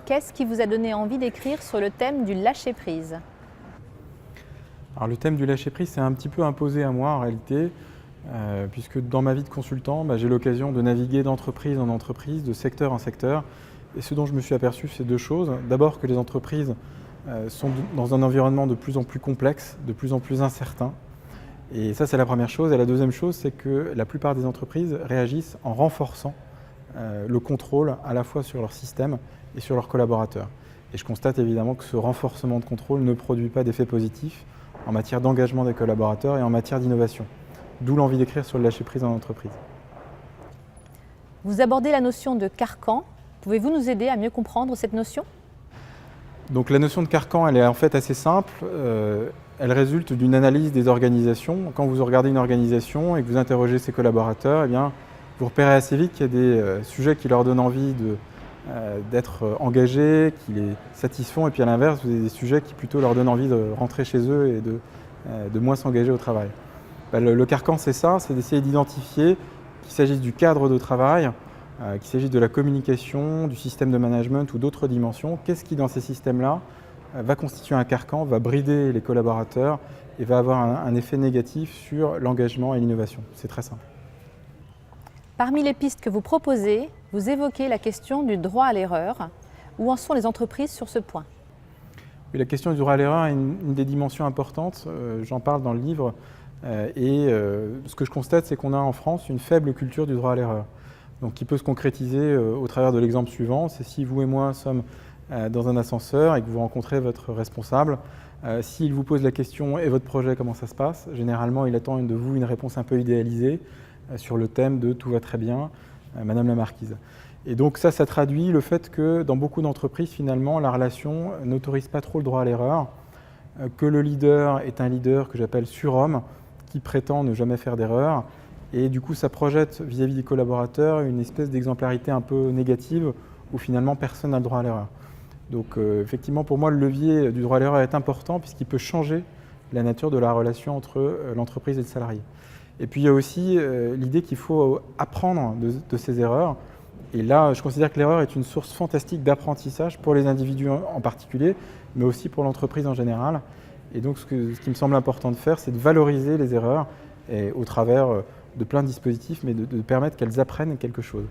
Qu'est-ce qui vous a donné envie d'écrire sur le thème du lâcher-prise? Alors, le thème du lâcher-prise s'est un petit peu imposé à moi en réalité, puisque dans ma vie de consultant, j'ai l'occasion de naviguer d'entreprise en entreprise, de secteur en secteur. Et ce dont je me suis aperçu, c'est deux choses. D'abord que les entreprises sont dans un environnement de plus en plus complexe, de plus en plus incertain. Et ça, c'est la première chose. Et la deuxième chose, c'est que la plupart des entreprises réagissent en renforçant le contrôle à la fois sur leur système et sur leurs collaborateurs. Et je constate évidemment que ce renforcement de contrôle ne produit pas d'effet positif en matière d'engagement des collaborateurs et en matière d'innovation. D'où l'envie d'écrire sur le lâcher-prise en entreprise. Vous abordez la notion de carcan. Pouvez-vous nous aider à mieux comprendre cette notion? Donc la notion de carcan, elle est en fait assez simple. Elle résulte d'une analyse des organisations. Quand vous regardez une organisation et que vous interrogez ses collaborateurs, eh bien, vous repérez assez vite qu'il y a des sujets qui leur donnent envie d'être engagés, qui les satisfont, et puis à l'inverse, vous avez des sujets qui plutôt leur donnent envie de rentrer chez eux et de moins s'engager au travail. Le carcan, c'est ça, c'est d'essayer d'identifier qu'il s'agisse du cadre de travail, qu'il s'agisse de la communication, du système de management ou d'autres dimensions. Qu'est-ce qui, dans ces systèmes-là, va constituer un carcan, va brider les collaborateurs et va avoir un effet négatif sur l'engagement et l'innovation. C'est très simple. Parmi les pistes que vous proposez, vous évoquez la question du droit à l'erreur. Où en sont les entreprises sur ce point? Oui, la question du droit à l'erreur est une des dimensions importantes. J'en parle dans le livre. Ce que je constate, c'est qu'on a en France une faible culture du droit à l'erreur. Donc, qui peut se concrétiser au travers de l'exemple suivant. C'est si vous et moi sommes dans un ascenseur et que vous rencontrez votre responsable, s'il vous pose la question « et votre projet, comment ça se passe ?», généralement, il attend de vous une réponse un peu idéalisée sur le thème de « tout va très bien, Madame la Marquise ». Et donc ça traduit le fait que dans beaucoup d'entreprises, finalement, la relation n'autorise pas trop le droit à l'erreur, que le leader est un leader que j'appelle surhomme, qui prétend ne jamais faire d'erreur, et du coup ça projette vis-à-vis des collaborateurs une espèce d'exemplarité un peu négative où finalement personne n'a le droit à l'erreur. Donc effectivement pour moi le levier du droit à l'erreur est important puisqu'il peut changer la nature de la relation entre l'entreprise et le salarié. Et puis il y a aussi l'idée qu'il faut apprendre de ces erreurs. Et là, je considère que l'erreur est une source fantastique d'apprentissage pour les individus en particulier, mais aussi pour l'entreprise en général. Et donc, ce qui me semble important de faire, c'est de valoriser les erreurs au travers de plein de dispositifs, mais de permettre qu'elles apprennent quelque chose.